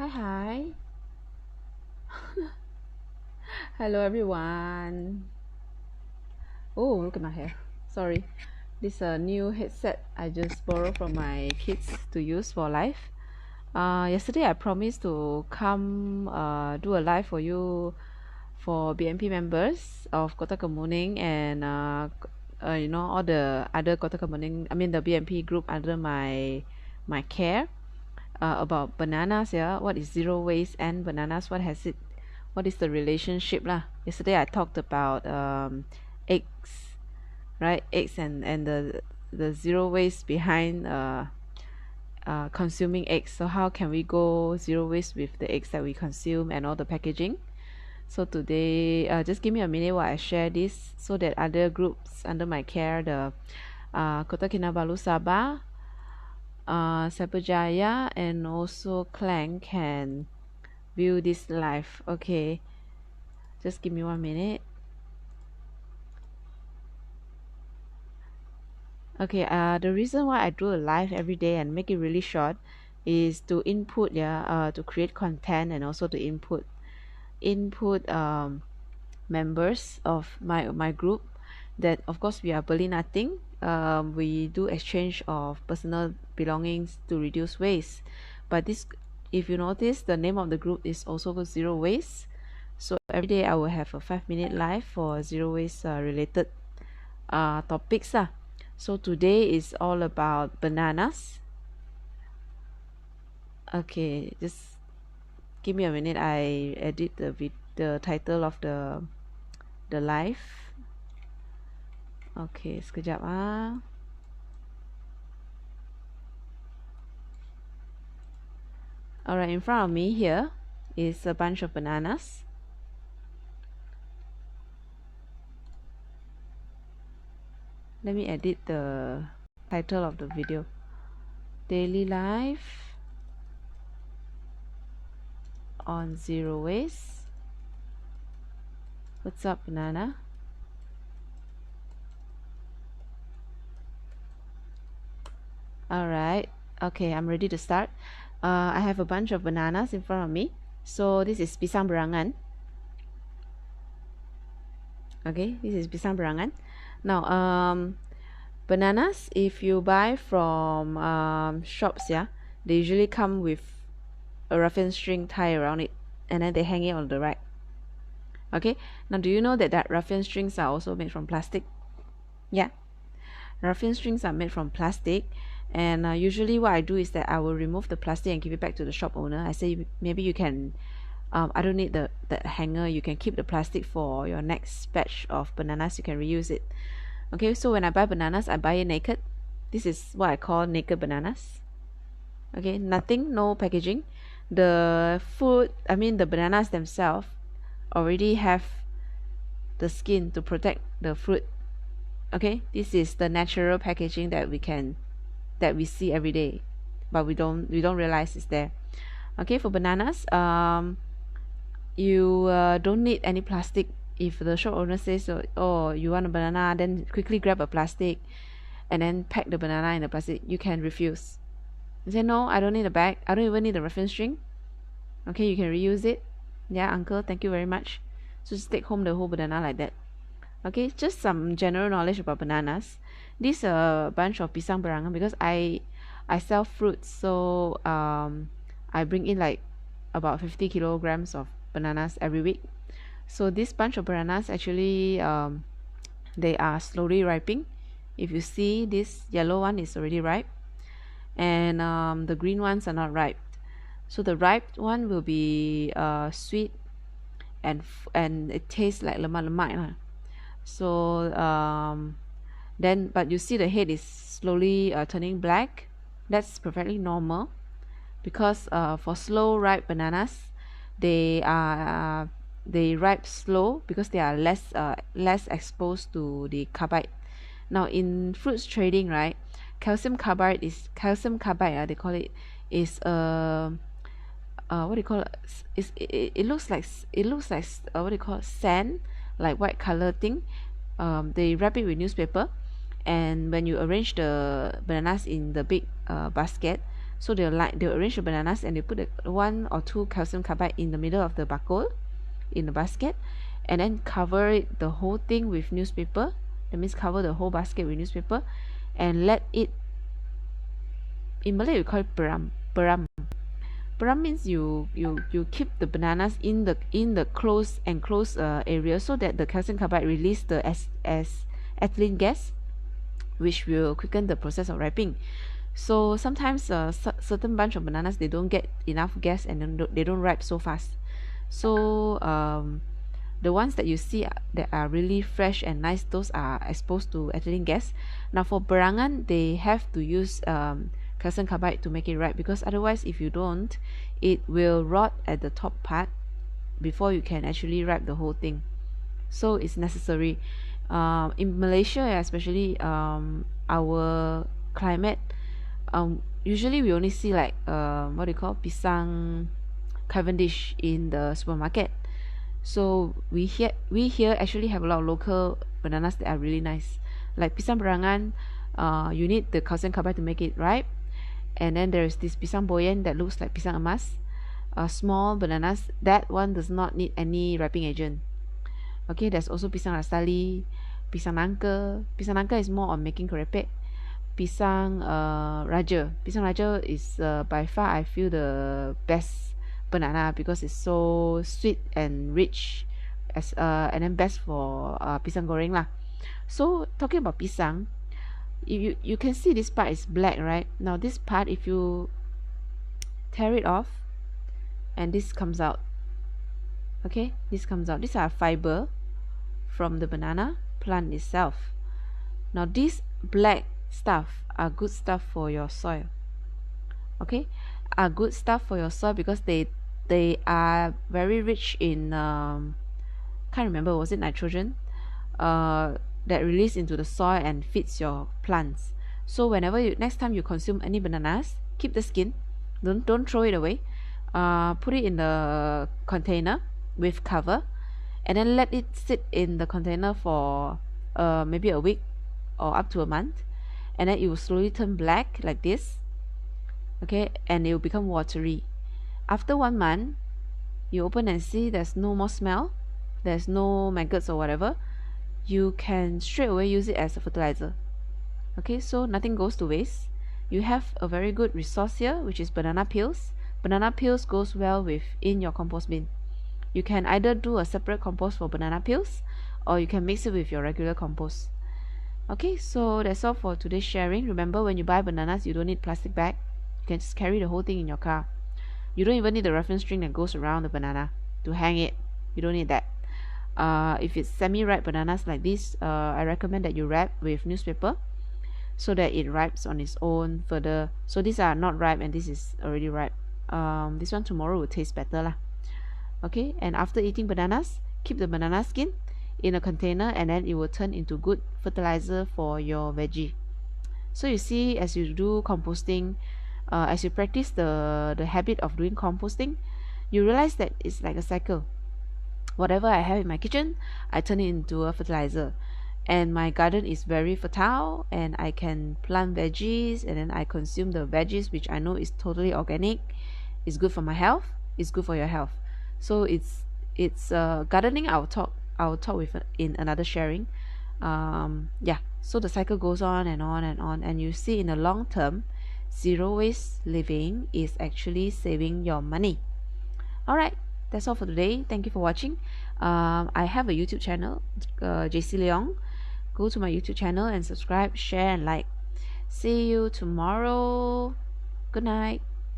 Hi. Hello everyone. Oh, look at my hair. Sorry. This is a new headset I just borrowed from my kids to use for live. Yesterday I promised to come do a live for you for BNP members of Kota Kemuning and all the other Kota Kemuning, I mean the BNP group under my care about bananas. Yeah, what is zero waste and bananas? What is the relationship lah? Yesterday I talked about eggs, right? Eggs and the zero waste behind consuming eggs. So how can we go zero waste with the eggs that we consume and all the packaging? So today, just give me a minute while I share this so that other groups under my care, the Kota Kinabalu Sabah, Sapajaya, and also Klang can view this live. Okay, just give me 1 minute. Okay, the reason why I do a live every day and make it really short is to input, to create content and also to input members of my group that of course we are barely nothing. We do exchange of personal belongings to reduce waste, but this, if you notice, the name of the group is also zero waste. So every day I will have a 5-minute live for zero waste related topics lah. So today is all about bananas. Okay, just give me a minute. I edit the title of the live. Okay, sekejap ah. Alright, in front of me here is a bunch of bananas. Let me edit the title of the video. Daily life on zero waste. What's up, banana? Alright, okay, I'm ready to start. I have a bunch of bananas in front of me. So this is pisang berangan. Okay, this is pisang berangan. Now, bananas, if you buy from shops, yeah, they usually come with a rough-and string tie around it, and then they hang it on the rack. Okay, now do you know that rough-and strings are also made from plastic? Yeah, rough-and strings are made from plastic, and usually what I do is that I will remove the plastic and give it back to the shop owner. I say maybe you can, I don't need the hanger, you can keep the plastic for your next batch of bananas, you can reuse it. Okay, so when I buy bananas, I buy it naked. This is what I call naked bananas. Okay, nothing, no packaging. The food, I mean the bananas themselves already have the skin to protect the fruit. Okay, this is the natural packaging that we see every day, but we don't realize it's there. Okay, for bananas, you don't need any plastic. If the shop owner says, oh, you want a banana, then quickly grab a plastic and then pack the banana in the plastic, you can refuse. You say, no, I don't need a bag, I don't even need a reference string. Okay, you can reuse it. Yeah, uncle, thank you very much. So just take home the whole banana like that. Okay, just some general knowledge about bananas. This is a bunch of pisang berangan because I sell fruits, so I bring in like about 50 kilograms of bananas every week. So this bunch of bananas actually they are slowly ripening. If you see, this yellow one is already ripe, and the green ones are not ripe. So the ripe one will be sweet and it tastes like lemak-lemak lah. So then, but you see the head is slowly turning black. That's perfectly normal because for slow ripe bananas, they ripe slow because they are less exposed to the carbide. Now in fruits trading, right, calcium carbide, they call it, is what do you call it? It looks like what do you call it? Sand, like white color thing. They wrap it with newspaper, and when you arrange the bananas in the big basket, So they'll arrange the bananas and they put 1 or 2 calcium carbide in the middle of the bakul, in the basket, and then cover it, the whole thing, with newspaper. That means cover the whole basket with newspaper and let it, in Malay we call it peram. Peram means you keep the bananas in the enclosed area, so that the calcium carbide release the ethylene gas, which will quicken the process of ripening. So sometimes certain bunch of bananas, they don't get enough gas and then they don't ripe so fast. So the ones that you see that are really fresh and nice, those are exposed to ethylene gas. Now for berangan, they have to use calcium carbide to make it ripe, because otherwise if you don't, it will rot at the top part before you can actually ripe the whole thing. So it's necessary. In Malaysia especially, our climate, usually we only see like what do you call, pisang Cavendish in the supermarket. So we here actually have a lot of local bananas that are really nice, like pisang berangan. You need the calcium carbide to make it ripe. And then there is this pisang boyen that looks like pisang emas, small bananas. That one does not need any ripening agent. Okay, there's also pisang rastali, pisang nangka. Pisang nangka is more on making kerepek. Pisang raja. Pisang raja is by far, I feel, the best banana, because it's so sweet and rich, and then best for pisang goreng lah. So talking about pisang, you can see this part is black, right? Now this part, if you tear it off, and this comes out, okay, this comes out. These are fiber from the banana plant itself. Now this black stuff are good stuff for your soil, okay, are good stuff for your soil, because they are very rich in can't remember, was it nitrogen, that release into the soil and feeds your plants. So whenever next time you consume any bananas, keep the skin, don't throw it away, put it in the container with cover, and then let it sit in the container for maybe a week or up to a month, and then it will slowly turn black like this, okay, and it will become watery. After 1 month, you open and see there's no more smell, there's no maggots or whatever. You can straight away use it as a fertilizer. Okay, so nothing goes to waste. You have a very good resource here, which is banana peels. Banana peels goes well in your compost bin. You can either do a separate compost for banana peels, or you can mix it with your regular compost. Okay, so that's all for today's sharing. Remember, when you buy bananas, you don't need plastic bag. You can just carry the whole thing in your car. You don't even need the reference string that goes around the banana to hang it. You don't need that. If it's semi-ripe bananas like this, I recommend that you wrap with newspaper so that it ripes on its own further. So these are not ripe and this is already ripe. This one tomorrow will taste better lah. Okay, and after eating bananas, keep the banana skin in a container, and then it will turn into good fertilizer for your veggie. So you see, as you do composting, as you practice the habit of doing composting, you realize that it's like a cycle. Whatever I have in my kitchen, I turn it into a fertilizer, and my garden is very fertile, and I can plant veggies, and then I consume the veggies, which I know is totally organic. It's good for my health, it's good for your health. So it's gardening. I'll talk with in another sharing. Yeah, so the cycle goes on and on and on, and you see, in the long term, zero waste living is actually saving your money. All right, that's all for today. Thank you for watching. I have a YouTube channel, JC Leong. Go to my YouTube channel and subscribe, share, and like. See you tomorrow. Good night.